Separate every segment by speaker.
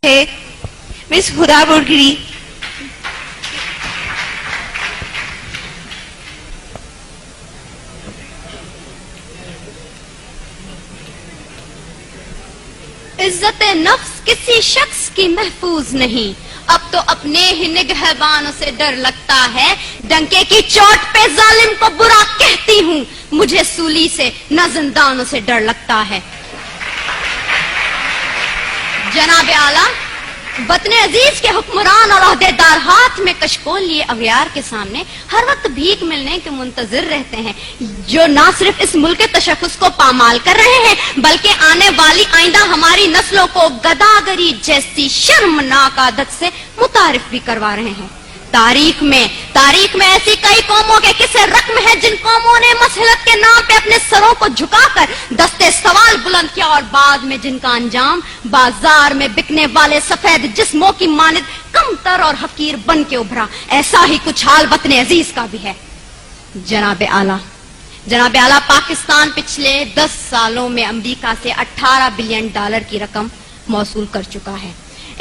Speaker 1: ہے مس خدا بڑگری
Speaker 2: عزت نفس کسی شخص کی محفوظ نہیں، اب تو اپنے ہی نگہبانوں سے ڈر لگتا ہے، ڈنکے کی چوٹ پہ ظالم کو برا کہتی ہوں، مجھے سولی سے نہ زندانوں سے ڈر لگتا ہے۔ جناب اعلیٰ، وطن عزیز کے حکمران اور عہدیدار ہاتھ میں کشکول لیے اغیار کے سامنے ہر وقت بھیک ملنے کے منتظر رہتے ہیں، جو نہ صرف اس ملک کے تشخص کو پامال کر رہے ہیں بلکہ آنے والی آئندہ ہماری نسلوں کو گداگری جیسی شرمناک عادت سے متعارف بھی کروا رہے ہیں۔ تاریخ میں ایسی کئی قوموں کے قصے رقم ہیں جن قوموں نے مسلط کے نام پہ اپنے سروں کو جھکا کر دستے سوال بلند کیا، اور بعد میں جن کا انجام بازار میں بکنے والے سفید جسموں کی مانند کمتر اور حقیر بن کے ابھرا، ایسا ہی کچھ حال وطن عزیز کا بھی ہے۔ جناب اعلیٰ، پاکستان پچھلے 10 سالوں میں امریکہ سے $18 بلین کی رقم موصول کر چکا ہے۔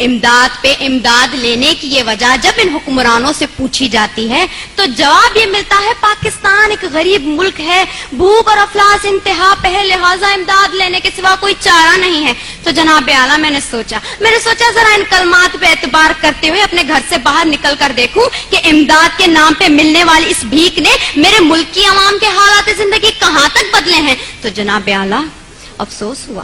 Speaker 2: امداد پہ امداد لینے کی یہ وجہ جب ان حکمرانوں سے پوچھی جاتی ہے تو جواب یہ ملتا ہے پاکستان ایک غریب ملک ہے، بھوک اور افلاس انتہا پہ ہے، لہٰذا امداد لینے کے سوا کوئی چارہ نہیں ہے۔ تو جناب اعلیٰ، میں نے سوچا ذرا ان کلمات پہ اعتبار کرتے ہوئے اپنے گھر سے باہر نکل کر دیکھوں کہ امداد کے نام پہ ملنے والی اس بھیک نے میرے ملک کی عوام کے حالات زندگی کہاں تک بدلے ہیں۔ تو جناب اعلیٰ، افسوس ہوا،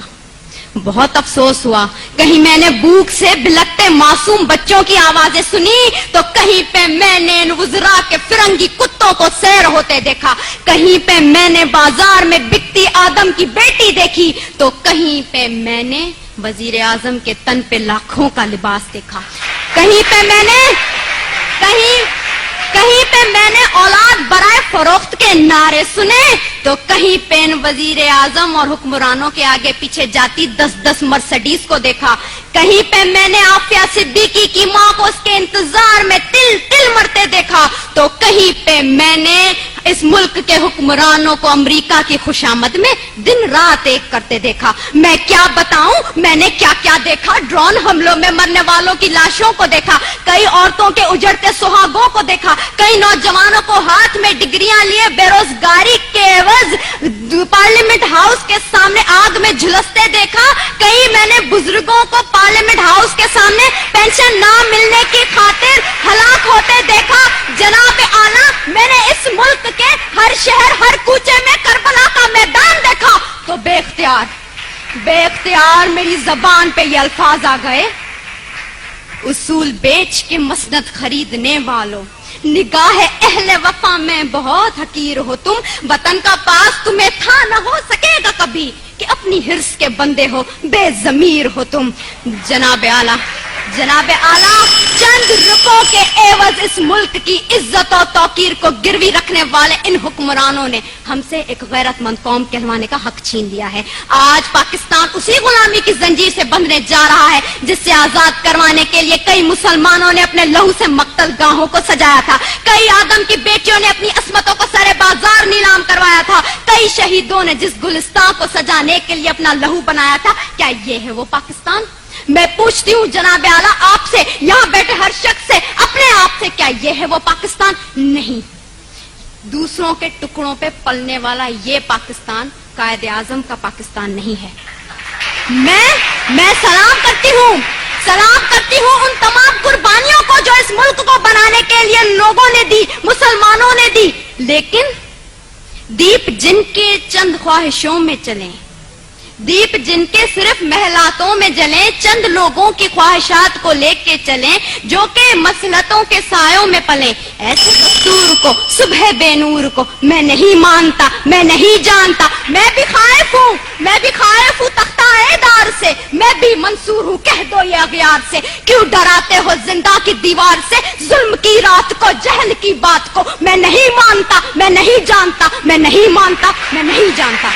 Speaker 2: بہت افسوس ہوا۔ کہیں میں نے بھوک سے بلکتے معصوم بچوں کی آوازیں سنی تو کہیں پہ میں نے ان وزراء کے فرنگی کتوں کو سیر ہوتے دیکھا، کہیں پہ میں نے بازار میں بکتی آدم کی بیٹی دیکھی تو کہیں پہ میں نے وزیر اعظم کے تن پہ لاکھوں کا لباس دیکھا، کہیں پہ میں نے اولاد برائے فروخت کے نعرے سنے تو کہیں پہ ان وزیر اعظم اور حکمرانوں کے آگے پیچھے جاتی 10 مرسڈیز کو دیکھا، کہیں پہ میں نے عافیہ صدیقی کی ماں کو اس کے انتظار میں تل مرتے دیکھا تو کہیں پہ میں نے اس ملک کے حکمرانوں کو امریکہ کی خوشامد میں دن رات ایک کرتے دیکھا۔ میں کیا بتاؤں میں نے کیا کیا دیکھا، ڈرون حملوں میں مرنے والوں کی لاشوں کو دیکھا، کئی عورتوں کے اجڑتے سہاگوں کو دیکھا، کئی نوجوانوں کو ہاتھ میں ڈگریاں لیے بے روزگاری کے عوض پارلیمنٹ ہاؤس کے سامنے آگ میں جھلستے دیکھا، کئی میں نے بزرگوں کو پارلیمنٹ ہاؤس کے سامنے پینشن نہ ملنے کی خاطر ہلاک ہوتے دیکھا۔ جناب اعلیٰ، میں نے اس ملک کے ہر شہر ہر کوچے میں کربلا کا میدان دیکھا تو بے اختیار میری زبان پہ یہ الفاظ آ گئے، اصول بیچ کے مسند خریدنے والوں، نگاہ اہل وفا میں بہت حقیر ہو تم، وطن کا پاس تمہیں تھا نہ ہو سکے گا کبھی کہ اپنی حرص کے بندے ہو، بے ضمیر ہو تم۔ جناب اعلیٰ، چند روپوں کے عوض اس ملک کی عزت و توقیر کو گروی رکھنے والے ان حکمرانوں نے ہم سے ایک غیرت مند قوم کہلوانے کا حق چھین لیا ہے۔ آج پاکستان اسی غلامی کی زنجیر سے بندھنے جا رہا ہے جس سے آزاد کروانے کے لیے کئی مسلمانوں نے اپنے لہو سے مقتل گاہوں کو سجایا تھا، کئی آدم کی بیٹیوں نے اپنی عصمتوں کو سرے بازار نیلام کروایا تھا، کئی شہیدوں نے جس گلستان کو سجانے کے لیے اپنا لہو بنایا تھا، کیا یہ ہے وہ پاکستان؟ میں پوچھتی ہوں جناب اعلیٰ آپ سے، یہاں بیٹھے ہر شخص سے، اپنے آپ سے، کیا یہ ہے وہ پاکستان؟ نہیں، دوسروں کے ٹکڑوں پہ پلنے والا یہ پاکستان قائد اعظم کا پاکستان نہیں ہے۔ میں سلام کرتی ہوں ان تمام قربانیوں کو جو اس ملک کو بنانے کے لیے لوگوں نے دی، مسلمانوں نے دی، لیکن دیپ جن کے چند خواہشوں میں چلیں، دیپ جن کے صرف محلاتوں میں جلیں، چند لوگوں کی خواہشات کو لے کے چلیں جو کہ مسلطوں کے سایوں میں پلیں، ایسے دستور کو، صبح بے نور کو میں نہیں مانتا، میں نہیں جانتا، میں بھی خائف ہوں تختہ دار سے، میں بھی منصور ہوں، کہہ دو یہ اغیار سے، کیوں ڈراتے ہو زندہ کی دیوار سے، ظلم کی رات کو، جہل کی بات کو، میں نہیں مانتا، میں نہیں جانتا، میں نہیں مانتا، میں نہیں جانتا۔